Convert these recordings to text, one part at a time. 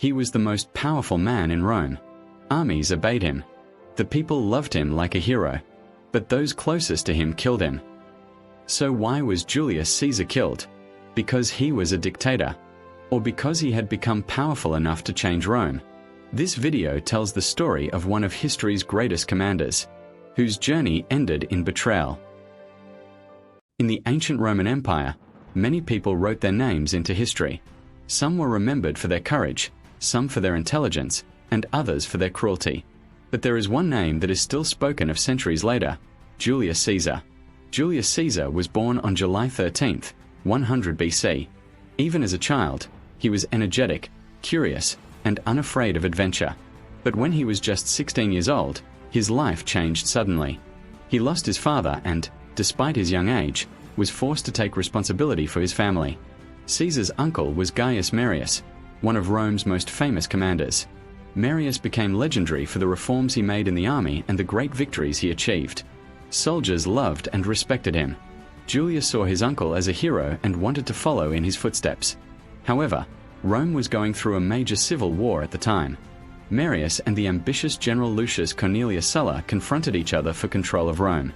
He was the most powerful man in Rome. Armies obeyed him. The people loved him like a hero, but those closest to him killed him. So why was Julius Caesar killed? Because he was a dictator, or because he had become powerful enough to change Rome? This video tells the story of one of history's greatest commanders, whose journey ended in betrayal. In the ancient Roman Empire, many people wrote their names into history. Some were remembered for their courage, some for their intelligence, and others for their cruelty. But there is one name that is still spoken of centuries later: Julius Caesar. Julius Caesar was born on July 13, 100 BC. Even as a child, he was energetic, curious, and unafraid of adventure. But when he was just 16 years old, his life changed suddenly. He lost his father and, despite his young age, was forced to take responsibility for his family. Caesar's uncle was Gaius Marius, one of Rome's most famous commanders. Marius became legendary for the reforms he made in the army and the great victories he achieved. Soldiers loved and respected him. Julius saw his uncle as a hero and wanted to follow in his footsteps. However, Rome was going through a major civil war at the time. Marius and the ambitious general Lucius Cornelius Sulla confronted each other for control of Rome.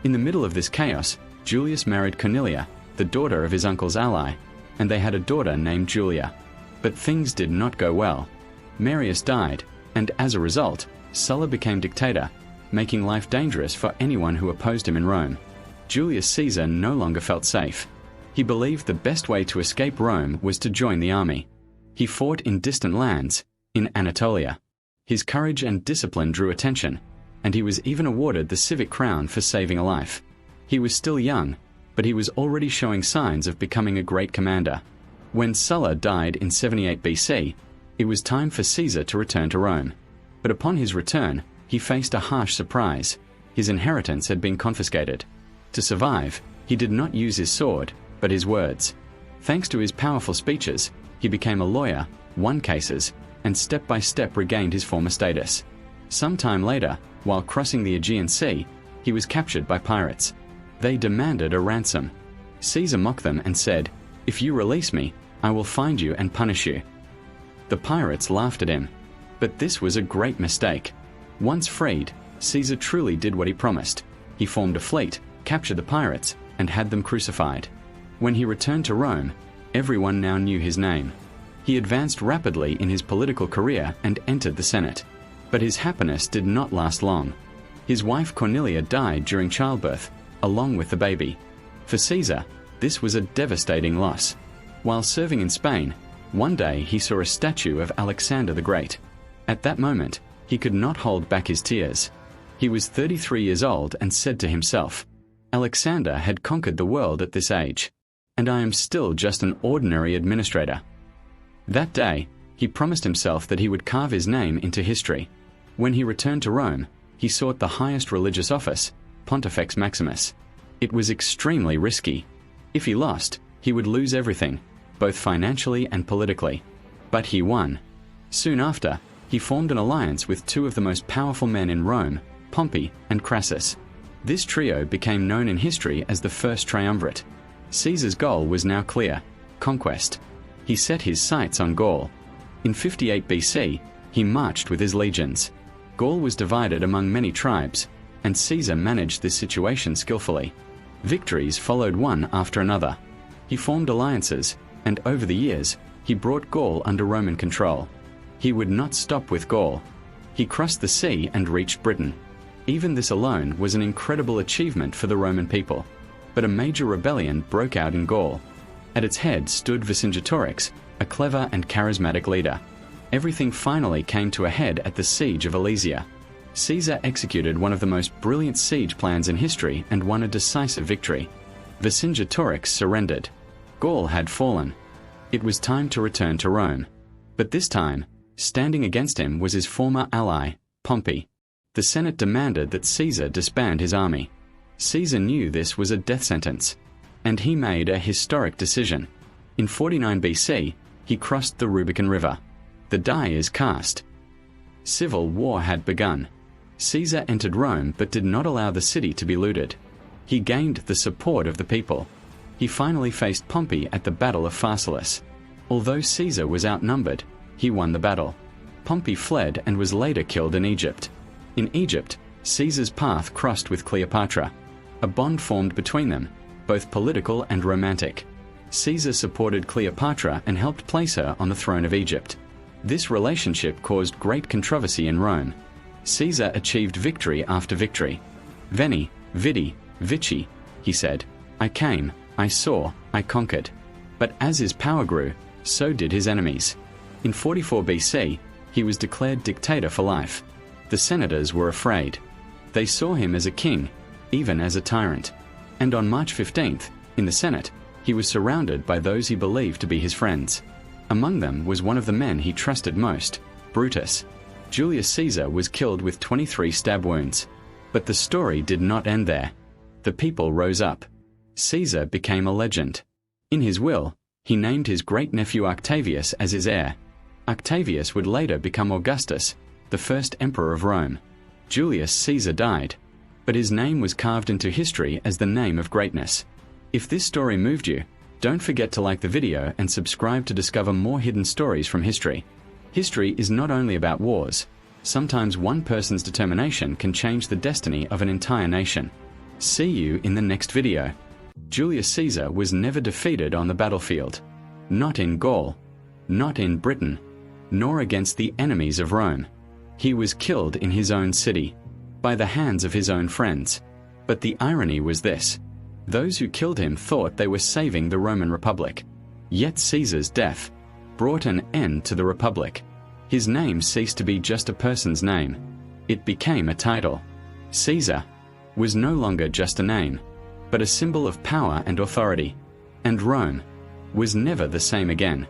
In the middle of this chaos, Julius married Cornelia, the daughter of his uncle's ally, and they had a daughter named Julia. But things did not go well. Marius died, and as a result, Sulla became dictator, making life dangerous for anyone who opposed him in Rome. Julius Caesar no longer felt safe. He believed the best way to escape Rome was to join the army. He fought in distant lands, in Anatolia. His courage and discipline drew attention, and he was even awarded the civic crown for saving a life. He was still young, but he was already showing signs of becoming a great commander. When Sulla died in 78 BC, it was time for Caesar to return to Rome. But upon his return, he faced a harsh surprise. His inheritance had been confiscated. To survive, he did not use his sword, but his words. Thanks to his powerful speeches, he became a lawyer, won cases, and step by step regained his former status. Some time later, while crossing the Aegean Sea, he was captured by pirates. They demanded a ransom. Caesar mocked them and said, "If you release me, I will find you and punish you." The pirates laughed at him. But this was a great mistake. Once freed, Caesar truly did what he promised. He formed a fleet, captured the pirates, and had them crucified. When he returned to Rome, everyone now knew his name. He advanced rapidly in his political career and entered the Senate. But his happiness did not last long. His wife Cornelia died during childbirth, along with the baby. For Caesar, this was a devastating loss. While serving in Spain, one day he saw a statue of Alexander the Great. At that moment, he could not hold back his tears. He was 33 years old and said to himself, "Alexander had conquered the world at this age, and I am still just an ordinary administrator." That day, he promised himself that he would carve his name into history. When he returned to Rome, he sought the highest religious office, Pontifex Maximus. It was extremely risky. If he lost, he would lose everything, both financially and politically. But he won. Soon after, he formed an alliance with two of the most powerful men in Rome, Pompey and Crassus. This trio became known in history as the First Triumvirate. Caesar's goal was now clear: conquest. He set his sights on Gaul. In 58 BC, he marched with his legions. Gaul was divided among many tribes, and Caesar managed this situation skillfully. Victories followed one after another. He formed alliances, and over the years, he brought Gaul under Roman control. He would not stop with Gaul. He crossed the sea and reached Britain. Even this alone was an incredible achievement for the Roman people. But a major rebellion broke out in Gaul. At its head stood Vercingetorix, a clever and charismatic leader. Everything finally came to a head at the siege of Alesia. Caesar executed one of the most brilliant siege plans in history and won a decisive victory. Vercingetorix surrendered. Gaul had fallen. It was time to return to Rome. But this time, standing against him was his former ally, Pompey. The Senate demanded that Caesar disband his army. Caesar knew this was a death sentence, and he made a historic decision. In 49 BC, he crossed the Rubicon River. The die is cast. Civil war had begun. Caesar entered Rome but did not allow the city to be looted. He gained the support of the people. He finally faced Pompey at the Battle of Pharsalus. Although Caesar was outnumbered, He won the battle. Pompey fled and was later killed in Egypt. In Egypt, Caesar's path crossed with Cleopatra. A bond formed between them, both political and romantic. Caesar supported Cleopatra and helped place her on the throne of Egypt. This relationship caused great controversy in Rome. Caesar achieved victory after victory. Veni, vidi, vici, he said. I came, I saw, I conquered. But as his power grew, so did his enemies. In 44 BC, he was declared dictator for life. The senators were afraid. They saw him as a king, even as a tyrant. And on March 15th, in the Senate, he was surrounded by those he believed to be his friends. Among them was one of the men he trusted most, Brutus. Julius Caesar was killed with 23 stab wounds. But the story did not end there. The people rose up. Caesar became a legend. In his will, he named his great-nephew Octavius as his heir. Octavius would later become Augustus, the first emperor of Rome. Julius Caesar died, but his name was carved into history as the name of greatness. If this story moved you, don't forget to like the video and subscribe to discover more hidden stories from history. History is not only about wars. Sometimes one person's determination can change the destiny of an entire nation. See you in the next video. Julius Caesar was never defeated on the battlefield. Not in Gaul, not in Britain, nor against the enemies of Rome. He was killed in his own city, by the hands of his own friends. But the irony was this: those who killed him thought they were saving the Roman Republic. Yet Caesar's death brought an end to the Republic. His name ceased to be just a person's name. It became a title. Caesar was no longer just a name, but a symbol of power and authority. And Rome was never the same again.